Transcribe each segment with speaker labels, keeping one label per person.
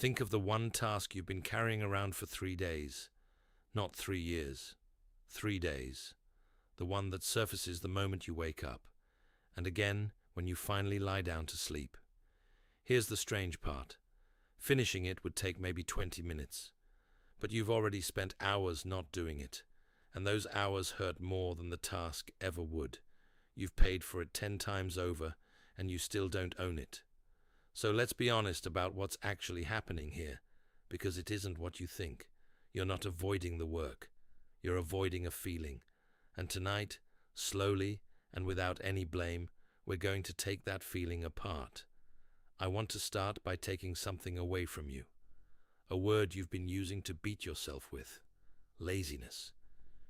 Speaker 1: Think of the one task you've been carrying around for 3 days. Not 3 years. 3 days. The one that surfaces the moment you wake up, and again when you finally lie down to sleep. Here's the strange part. Finishing it would take maybe 20 minutes, but you've already spent hours not doing it, and those hours hurt more than the task ever would. You've paid for it 10 times over, and you still don't own it. So let's be honest about what's actually happening here, because it isn't what you think. You're not avoiding the work. You're avoiding a feeling. And tonight, slowly and without any blame, we're going to take that feeling apart. I want to start by taking something away from you. A word you've been using to beat yourself with. Laziness.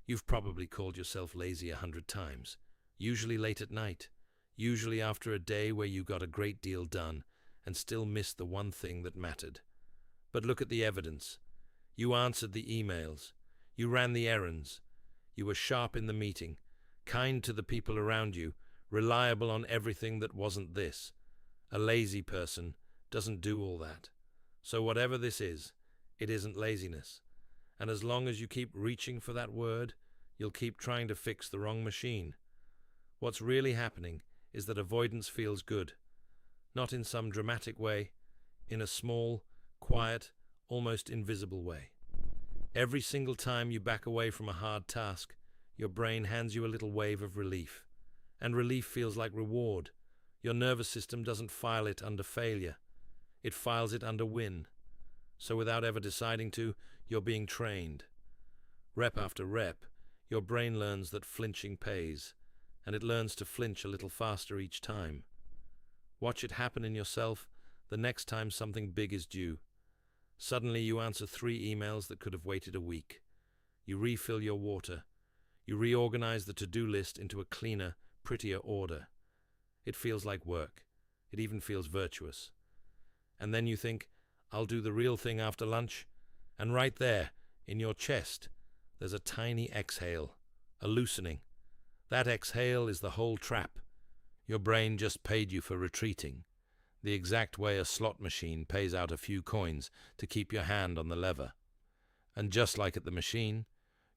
Speaker 1: You've probably called yourself lazy 100 times, usually late at night, usually after a day where you got a great deal done and still missed the one thing that mattered. But look at the evidence. You answered the emails. You ran the errands. You were sharp in the meeting, kind to the people around you, reliable on everything that wasn't this. A lazy person doesn't do all that. So whatever this is, it isn't laziness. And as long as you keep reaching for that word, you'll keep trying to fix the wrong machine. What's really happening is that avoidance feels good. Not in some dramatic way, in a small, quiet, almost invisible way. Every single time you back away from a hard task, your brain hands you a little wave of relief. And relief feels like reward. Your nervous system doesn't file it under failure. It files it under win. So without ever deciding to, you're being trained. Rep after rep, your brain learns that flinching pays, and it learns to flinch a little faster each time. Watch it happen in yourself the next time something big is due. Suddenly you answer 3 emails that could have waited a week. You refill your water. You reorganize the to-do list into a cleaner, prettier order. It feels like work. It even feels virtuous. And then you think, I'll do the real thing after lunch. And right there, in your chest, there's a tiny exhale, a loosening. That exhale is the whole trap. Your brain just paid you for retreating, the exact way a slot machine pays out a few coins to keep your hand on the lever. And just like at the machine,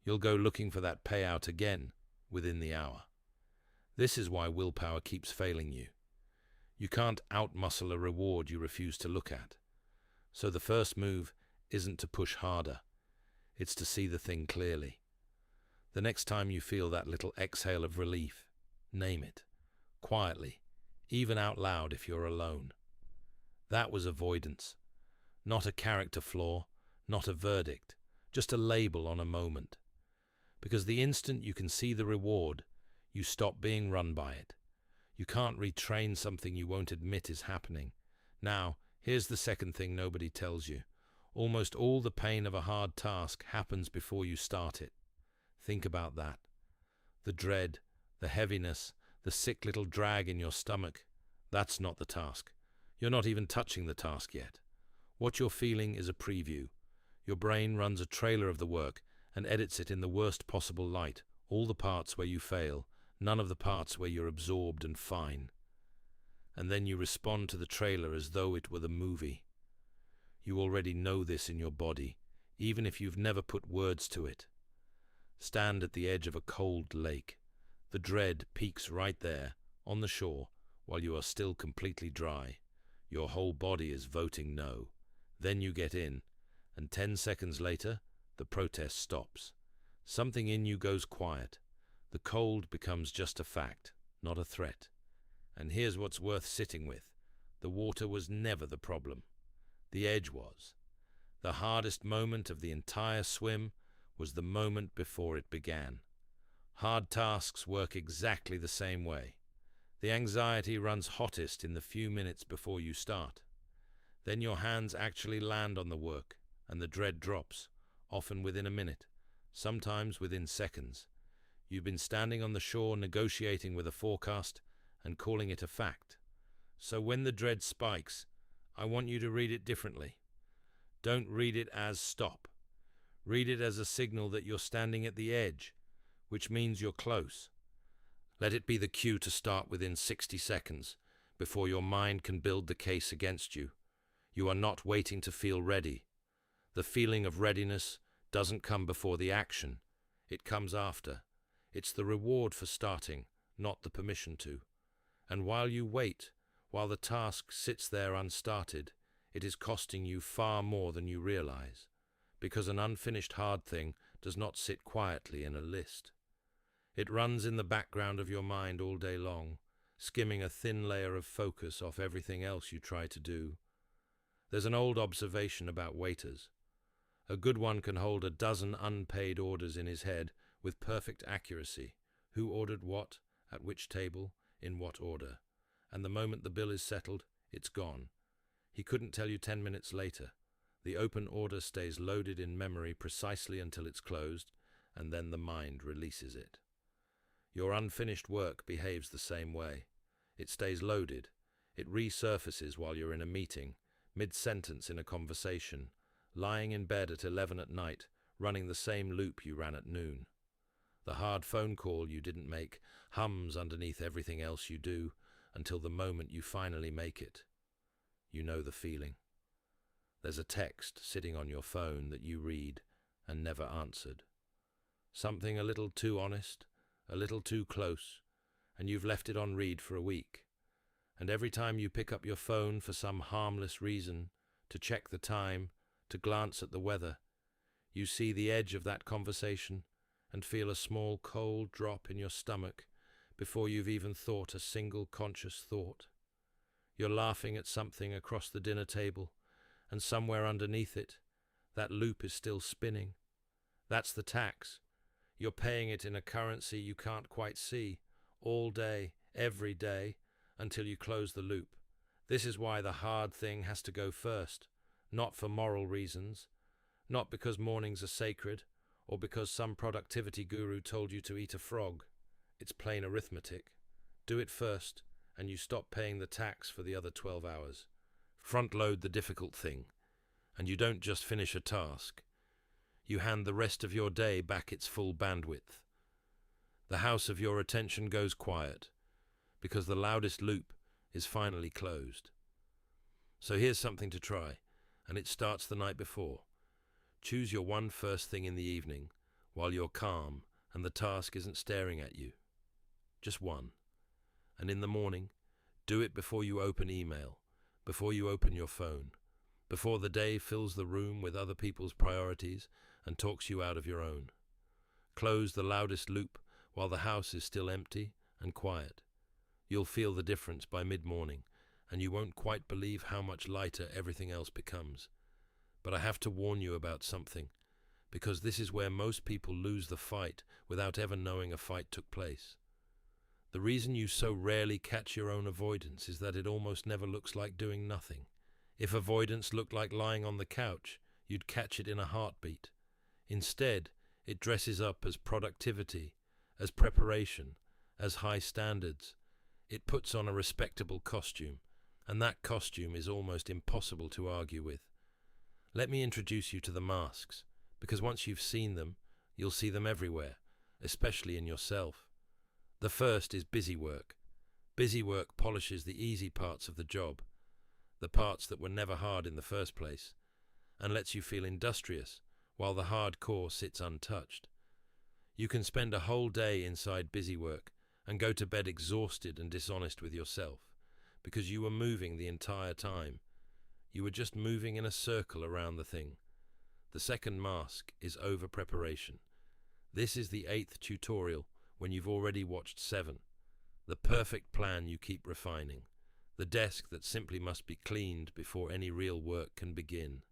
Speaker 1: you'll go looking for that payout again within the hour. This is why willpower keeps failing you. You can't outmuscle a reward you refuse to look at. So the first move isn't to push harder. It's to see the thing clearly. The next time you feel that little exhale of relief, name it. Quietly, even out loud if you're alone. That was avoidance. Not a character flaw, not a verdict, just a label on a moment. Because the instant you can see the reward, you stop being run by it. You can't retrain something you won't admit is happening. Now, here's the second thing nobody tells you. Almost all the pain of a hard task happens before you start it. Think about that. The dread, the heaviness, the sick little drag in your stomach. That's not the task. You're not even touching the task yet. What you're feeling is a preview. Your brain runs a trailer of the work and edits it in the worst possible light, all the parts where you fail, none of the parts where you're absorbed and fine. And then you respond to the trailer as though it were the movie. You already know this in your body, even if you've never put words to it. Stand at the edge of a cold lake. The dread peaks right there, on the shore, while you are still completely dry. Your whole body is voting no. Then you get in, and 10 seconds later, the protest stops. Something in you goes quiet. The cold becomes just a fact, not a threat. And here's what's worth sitting with. The water was never the problem. The edge was. The hardest moment of the entire swim was the moment before it began. Hard tasks work exactly the same way. The anxiety runs hottest in the few minutes before you start. Then your hands actually land on the work, and the dread drops, often within a minute, sometimes within seconds. You've been standing on the shore negotiating with a forecast and calling it a fact. So when the dread spikes, I want you to read it differently. Don't read it as stop. Read it as a signal that you're standing at the edge, which means you're close. Let it be the cue to start within 60 seconds, before your mind can build the case against you. You are not waiting to feel ready. The feeling of readiness doesn't come before the action. It comes after. It's the reward for starting, not the permission to. And while you wait, while the task sits there unstarted, it is costing you far more than you realize, because an unfinished hard thing does not sit quietly in a list. It runs in the background of your mind all day long, skimming a thin layer of focus off everything else you try to do. There's an old observation about waiters. A good one can hold a dozen unpaid orders in his head with perfect accuracy. Who ordered what, at which table, in what order. And the moment the bill is settled, it's gone. He couldn't tell you 10 minutes later. The open order stays loaded in memory precisely until it's closed, and then the mind releases it. Your unfinished work behaves the same way. It stays loaded. It resurfaces while you're in a meeting, mid-sentence in a conversation, lying in bed at 11 at night, running the same loop you ran at noon. The hard phone call you didn't make hums underneath everything else you do until the moment you finally make it. You know the feeling. There's a text sitting on your phone that you read and never answered. Something a little too honest, a little too close, and you've left it on read for a week. And every time you pick up your phone for some harmless reason, to check the time, to glance at the weather, you see the edge of that conversation and feel a small cold drop in your stomach before you've even thought a single conscious thought. You're laughing at something across the dinner table, and somewhere underneath it, that loop is still spinning. That's the tax. You're paying it in a currency you can't quite see, all day, every day, until you close the loop. This is why the hard thing has to go first, not for moral reasons, not because mornings are sacred, or because some productivity guru told you to eat a frog. It's plain arithmetic. Do it first, and you stop paying the tax for the other 12 hours. Front-load the difficult thing, and you don't just finish a task. You hand the rest of your day back its full bandwidth. The house of your attention goes quiet, because the loudest loop is finally closed. So here's something to try, and it starts the night before. Choose your one first thing in the evening, while you're calm and the task isn't staring at you. Just one. And in the morning, do it before you open email, before you open your phone, before the day fills the room with other people's priorities and talks you out of your own. Close the loudest loop while the house is still empty and quiet. You'll feel the difference by mid-morning, and you won't quite believe how much lighter everything else becomes. But I have to warn you about something, because this is where most people lose the fight without ever knowing a fight took place. The reason you so rarely catch your own avoidance is that it almost never looks like doing nothing. If avoidance looked like lying on the couch, you'd catch it in a heartbeat. Instead, it dresses up as productivity, as preparation, as high standards. It puts on a respectable costume, and that costume is almost impossible to argue with. Let me introduce you to the masks, because once you've seen them, you'll see them everywhere, especially in yourself. The first is busy work. Busy work polishes the easy parts of the job, the parts that were never hard in the first place, and lets you feel industrious, while the hard core sits untouched. You can spend a whole day inside busy work and go to bed exhausted and dishonest with yourself, because you were moving the entire time. You were just moving in a circle around the thing. The second mask is over-preparation. This is the 8th tutorial when you've already watched 7. The perfect plan you keep refining. The desk that simply must be cleaned before any real work can begin.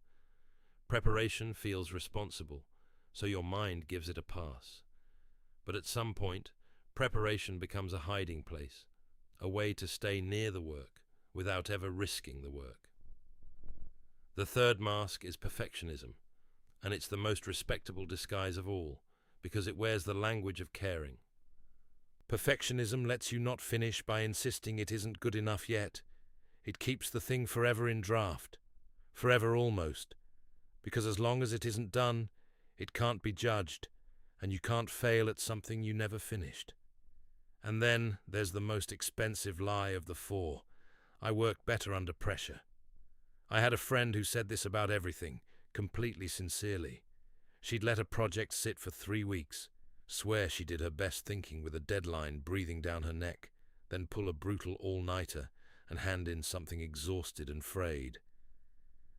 Speaker 1: Preparation feels responsible, so your mind gives it a pass. But at some point, preparation becomes a hiding place, a way to stay near the work without ever risking the work. The third mask is perfectionism, and it's the most respectable disguise of all, because it wears the language of caring. Perfectionism lets you not finish by insisting it isn't good enough yet. It keeps the thing forever in draft, forever almost, because as long as it isn't done, it can't be judged, and you can't fail at something you never finished. And then there's the most expensive lie of the 4. I work better under pressure. I had a friend who said this about everything, completely sincerely. She'd let a project sit for 3 weeks, swear she did her best thinking with a deadline breathing down her neck, then pull a brutal all-nighter and hand in something exhausted and frayed.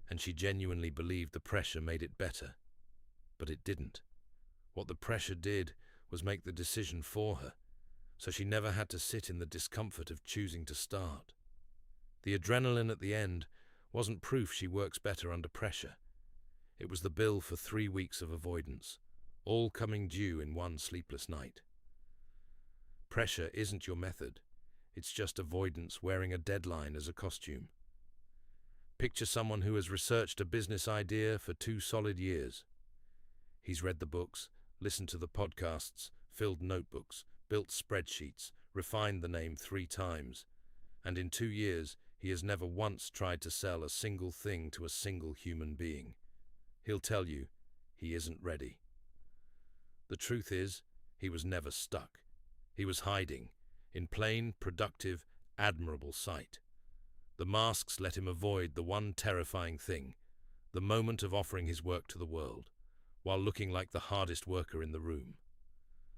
Speaker 1: And she genuinely believed the pressure made it better. But it didn't. What the pressure did was make the decision for her, so she never had to sit in the discomfort of choosing to start. The adrenaline at the end wasn't proof she works better under pressure. It was the bill for 3 weeks of avoidance, all coming due in one sleepless night. Pressure isn't your method. It's just avoidance wearing a deadline as a costume. Picture someone who has researched a business idea for 2 solid years. He's read the books, listened to the podcasts, filled notebooks, built spreadsheets, refined the name 3 times, and in 2 years he has never once tried to sell a single thing to a single human being. He'll tell you he isn't ready. The truth is, he was never stuck. He was hiding, in plain, productive, admirable sight. The masks let him avoid the one terrifying thing, the moment of offering his work to the world, while looking like the hardest worker in the room.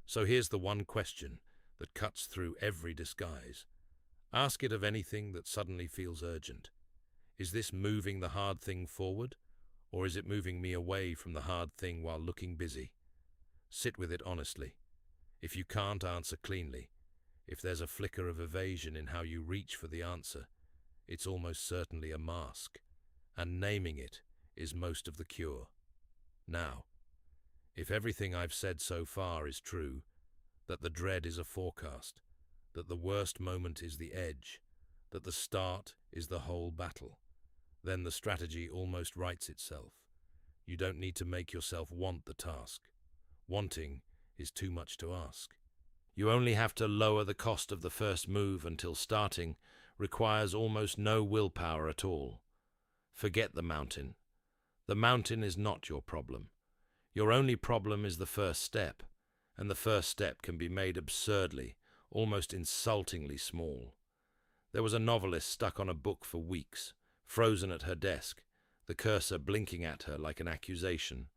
Speaker 1: So here's the one question that cuts through every disguise. Ask it of anything that suddenly feels urgent. Is this moving the hard thing forward, or is it moving me away from the hard thing while looking busy? Sit with it honestly. If you can't answer cleanly, if there's a flicker of evasion in how you reach for the answer, it's almost certainly a mask, and naming it is most of the cure. Now, if everything I've said so far is true, that the dread is a forecast, that the worst moment is the edge, that the start is the whole battle, then the strategy almost writes itself. You don't need to make yourself want the task. Wanting is too much to ask. You only have to lower the cost of the first move until starting requires almost no willpower at all. Forget the mountain. The mountain is not your problem. Your only problem is the first step, and the first step can be made absurdly, almost insultingly small. There was a novelist stuck on a book for weeks, frozen at her desk, the cursor blinking at her like an accusation.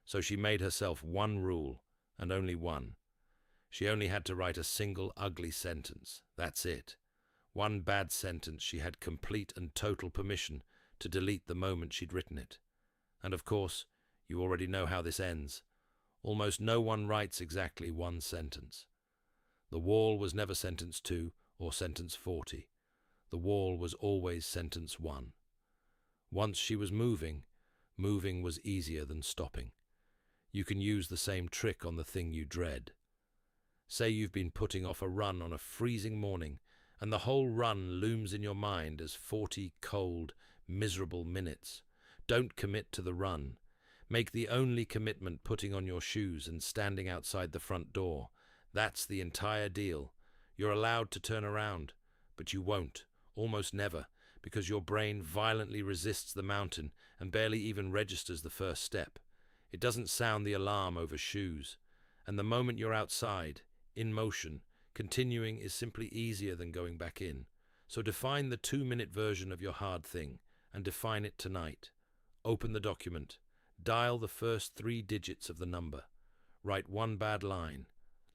Speaker 1: So she made herself one rule, and only one. She only had to write a single ugly sentence. That's it. One bad sentence she had complete and total permission to delete the moment she'd written it. And of course, you already know how this ends. Almost no one writes exactly one sentence. The wall was never sentence 2 or sentence 40. The wall was always sentence 1. Once she was moving, moving was easier than stopping. You can use the same trick on the thing you dread. Say you've been putting off a run on a freezing morning, and the whole run looms in your mind as 40 cold, miserable minutes. Don't commit to the run. Make the only commitment putting on your shoes and standing outside the front door. That's the entire deal. You're allowed to turn around, but you won't, almost never, because your brain violently resists the mountain and barely even registers the first step. It doesn't sound the alarm over shoes. And the moment you're outside, in motion, continuing is simply easier than going back in. So define the 2-minute version of your hard thing, and define it tonight. Open the document. Dial the first 3 digits of the number. Write one bad line.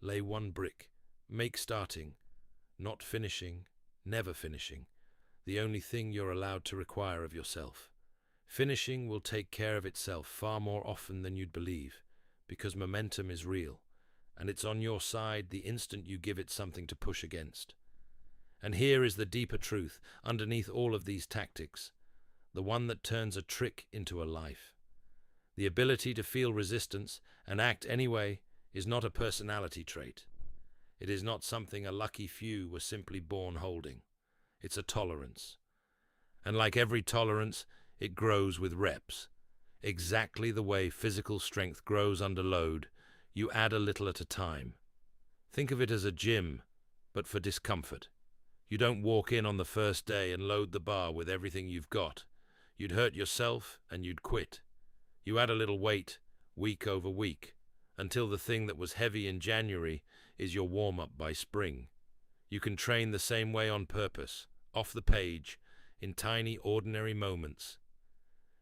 Speaker 1: Lay one brick. Make starting, not finishing, never finishing, the only thing you're allowed to require of yourself. Finishing will take care of itself far more often than you'd believe, because momentum is real, and it's on your side the instant you give it something to push against. And here is the deeper truth underneath all of these tactics, the one that turns a trick into a life. The ability to feel resistance and act anyway is not a personality trait. It is not something a lucky few were simply born holding. It's a tolerance. And like every tolerance, it grows with reps. Exactly the way physical strength grows under load, you add a little at a time. Think of it as a gym, but for discomfort. You don't walk in on the first day and load the bar with everything you've got. You'd hurt yourself and you'd quit. You add a little weight, week over week, until the thing that was heavy in January is your warm-up by spring. You can train the same way on purpose, off the page, in tiny, ordinary moments.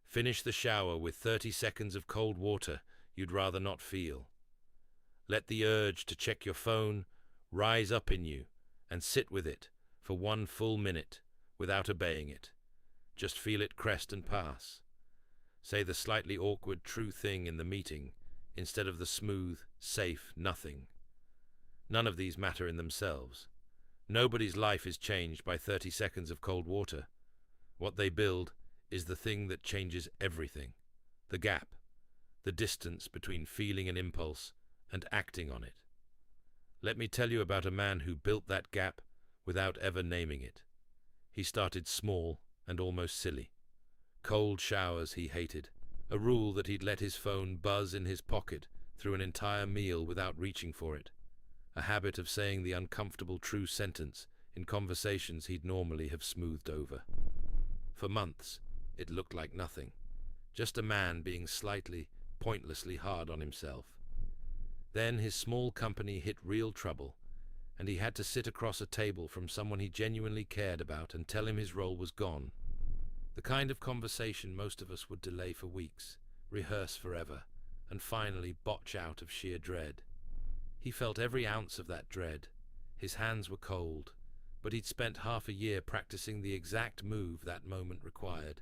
Speaker 1: Finish the shower with 30 seconds of cold water you'd rather not feel. Let the urge to check your phone rise up in you and sit with it for 1 full minute without obeying it. Just feel it crest and pass. Say the slightly awkward true thing in the meeting instead of the smooth, safe nothing. None of these matter in themselves. Nobody's life is changed by 30 seconds of cold water. What they build is the thing that changes everything. The gap, the distance between feeling an impulse and acting on it. Let me tell you about a man who built that gap without ever naming it. He started small and almost silly. Cold showers he hated, a rule that he'd let his phone buzz in his pocket through an entire meal without reaching for it, a habit of saying the uncomfortable true sentence in conversations he'd normally have smoothed over. For months, it looked like nothing, just a man being slightly, pointlessly hard on himself. Then his small company hit real trouble, and he had to sit across a table from someone he genuinely cared about and tell him his role was gone. The kind of conversation most of us would delay for weeks, rehearse forever, and finally botch out of sheer dread. He felt every ounce of that dread. His hands were cold, but he'd spent half a year practicing the exact move that moment required.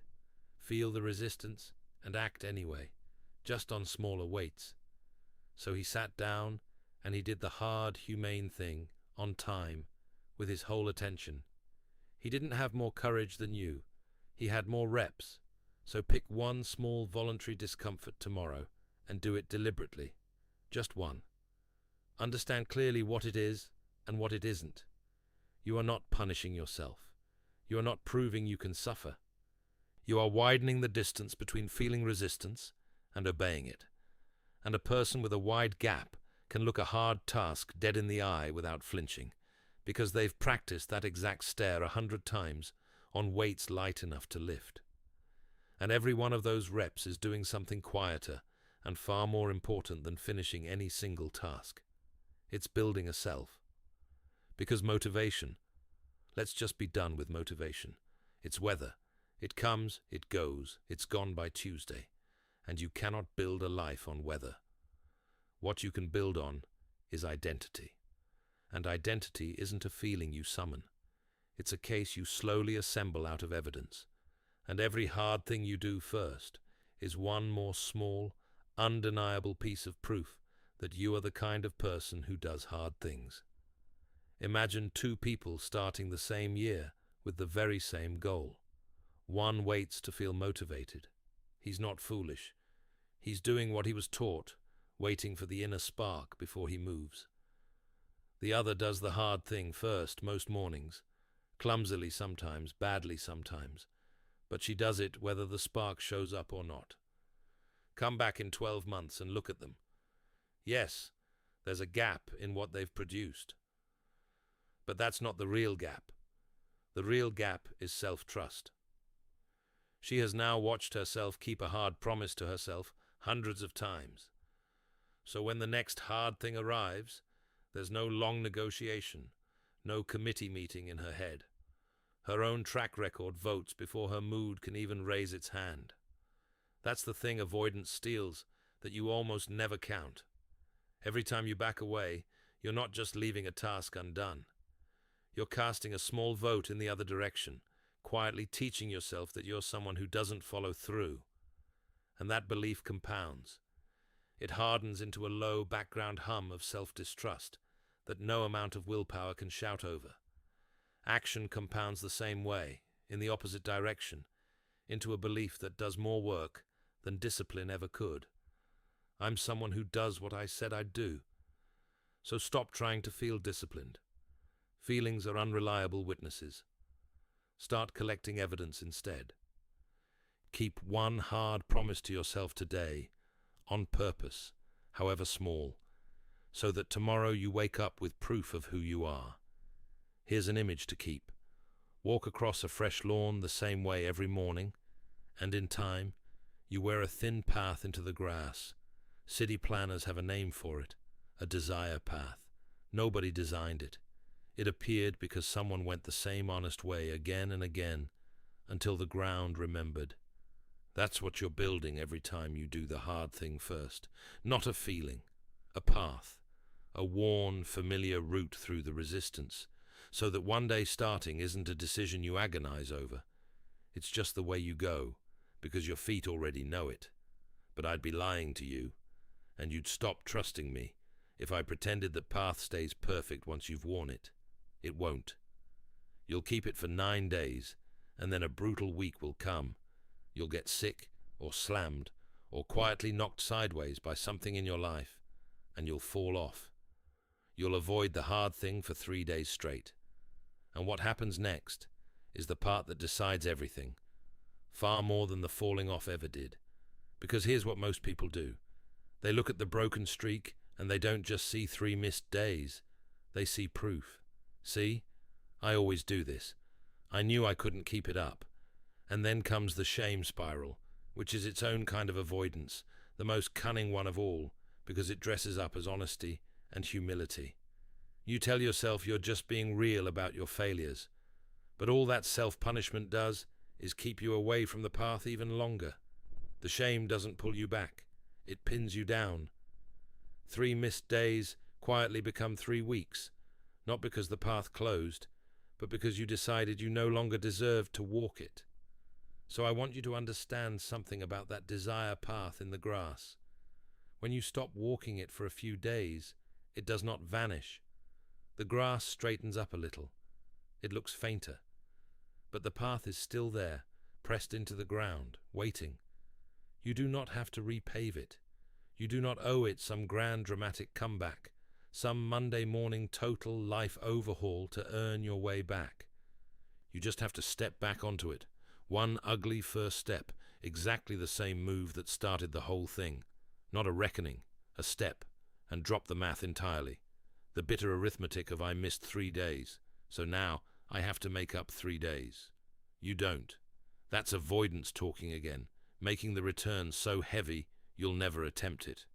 Speaker 1: Feel the resistance and act anyway, just on smaller weights. So he sat down and he did the hard, humane thing, on time, with his whole attention. He didn't have more courage than you. He had more reps. So pick one small voluntary discomfort tomorrow and do it deliberately. Just one. Understand clearly what it is and what it isn't. You are not punishing yourself. You are not proving you can suffer. You are widening the distance between feeling resistance and obeying it. And a person with a wide gap can look a hard task dead in the eye without flinching, because they've practiced that exact stare 100 times on weights light enough to lift. And every one of those reps is doing something quieter and far more important than finishing any single task. It's building a self. Because motivation, let's just be done with motivation. It's weather. It comes, it goes, it's gone by Tuesday. And you cannot build a life on weather. What you can build on is identity. And identity isn't a feeling you summon. It's a case you slowly assemble out of evidence. And every hard thing you do first is one more small, undeniable piece of proof that you are the kind of person who does hard things. Imagine 2 people starting the same year with the very same goal. One waits to feel motivated. He's not foolish. He's doing what he was taught, waiting for the inner spark before he moves. The other does the hard thing first most mornings, clumsily sometimes, badly sometimes, but she does it whether the spark shows up or not. Come back in 12 months and look at them. Yes, there's a gap in what they've produced. But that's not the real gap. The real gap is self-trust. She has now watched herself keep a hard promise to herself hundreds of times. So when the next hard thing arrives, there's no long negotiation, no committee meeting in her head. Her own track record votes before her mood can even raise its hand. That's the thing avoidance steals that you almost never count. Every time you back away, you're not just leaving a task undone. You're casting a small vote in the other direction, quietly teaching yourself that you're someone who doesn't follow through. And that belief compounds. It hardens into a low background hum of self-distrust that no amount of willpower can shout over. Action compounds the same way, in the opposite direction, into a belief that does more work than discipline ever could. I'm someone who does what I said I'd do. So stop trying to feel disciplined. Feelings are unreliable witnesses. Start collecting evidence instead. Keep one hard promise to yourself today, on purpose, however small, so that tomorrow you wake up with proof of who you are. Here's an image to keep. Walk across a fresh lawn the same way every morning, and in time, you wear a thin path into the grass. City planners have a name for it, a desire path. Nobody designed it. It appeared because someone went the same honest way again and again, until the ground remembered. That's what you're building every time you do the hard thing first. Not a feeling, a path, a worn, familiar route through the resistance, so that one day starting isn't a decision you agonize over. It's just the way you go, because your feet already know it. But I'd be lying to you, and you'd stop trusting me if I pretended that path stays perfect once you've worn it. It won't. You'll keep it for 9 days, and then a brutal week will come. You'll get sick, or slammed, or quietly knocked sideways by something in your life, and you'll fall off. You'll avoid the hard thing for 3 days straight. And what happens next is the part that decides everything, far more than the falling off ever did. Because here's what most people do. They look at the broken streak, and they don't just see 3 missed days. They see proof. See? I always do this. I knew I couldn't keep it up. And then comes the shame spiral, which is its own kind of avoidance, the most cunning one of all, because it dresses up as honesty and humility. You tell yourself you're just being real about your failures, but all that self-punishment does is keep you away from the path even longer. The shame doesn't pull you back. It pins you down. 3 missed days quietly become 3 weeks, not because the path closed, but because you decided you no longer deserved to walk it. So I want you to understand something about that desire path in the grass. When you stop walking it for a few days, it does not vanish. The grass straightens up a little. It looks fainter. But the path is still there, pressed into the ground, waiting. You do not have to repave it. You do not owe it some grand dramatic comeback, some Monday morning total life overhaul to earn your way back. You just have to step back onto it. One ugly first step, exactly the same move that started the whole thing. Not a reckoning, a step, and drop the math entirely. The bitter arithmetic of I missed 3 days, so now I have to make up 3 days. You don't. That's avoidance talking again, making the return so heavy you'll never attempt it.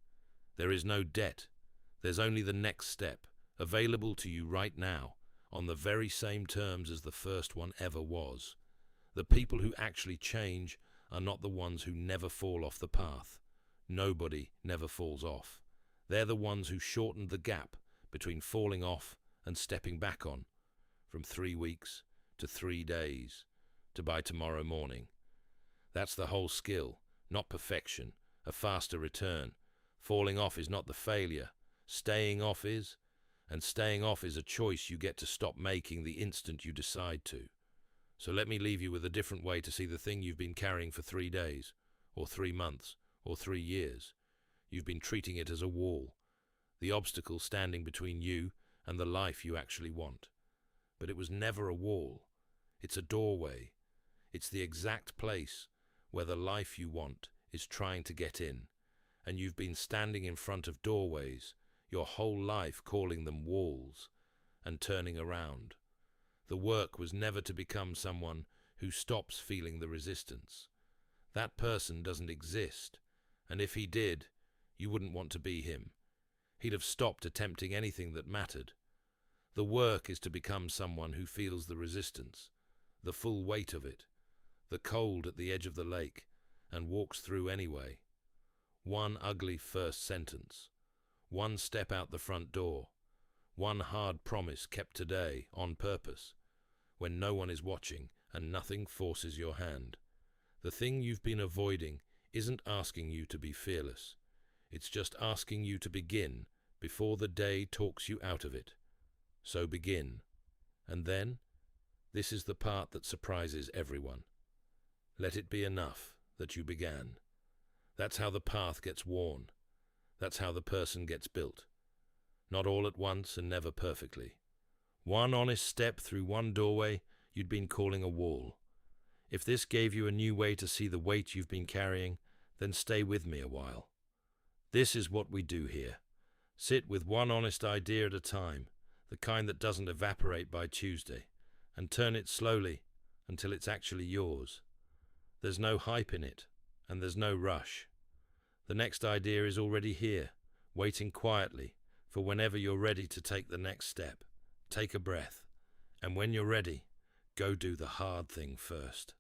Speaker 1: There is no debt. There's only the next step, available to you right now, on the very same terms as the first one ever was. The people who actually change are not the ones who never fall off the path. Nobody never falls off. They're the ones who shortened the gap between falling off and stepping back on, from 3 weeks to 3 days to by tomorrow morning. That's the whole skill, not perfection, a faster return. Falling off is not the failure. Staying off is, and staying off is a choice you get to stop making the instant you decide to. So let me leave you with a different way to see the thing you've been carrying for 3 days, or 3 months, or 3 years. You've been treating it as a wall, the obstacle standing between you and the life you actually want. But it was never a wall. It's a doorway. It's the exact place where the life you want is trying to get in, and you've been standing in front of doorways your whole life, calling them walls, and turning around. The work was never to become someone who stops feeling the resistance. That person doesn't exist, and if he did, you wouldn't want to be him. He'd have stopped attempting anything that mattered. The work is to become someone who feels the resistance, the full weight of it, the cold at the edge of the lake, and walks through anyway. One ugly first sentence, one step out the front door, one hard promise kept today on purpose, when no one is watching and nothing forces your hand. The thing you've been avoiding isn't asking you to be fearless. It's just asking you to begin before the day talks you out of it. So begin. And then, this is the part that surprises everyone. Let it be enough that you began. That's how the path gets worn. That's how the person gets built. Not all at once and never perfectly. One honest step through one doorway you'd been calling a wall. If this gave you a new way to see the weight you've been carrying, then stay with me a while. This is what we do here. Sit with one honest idea at a time, the kind that doesn't evaporate by Tuesday, and turn it slowly until it's actually yours. There's no hype in it, and there's no rush. The next idea is already here, waiting quietly for whenever you're ready to take the next step. Take a breath, and when you're ready, go do the hard thing first.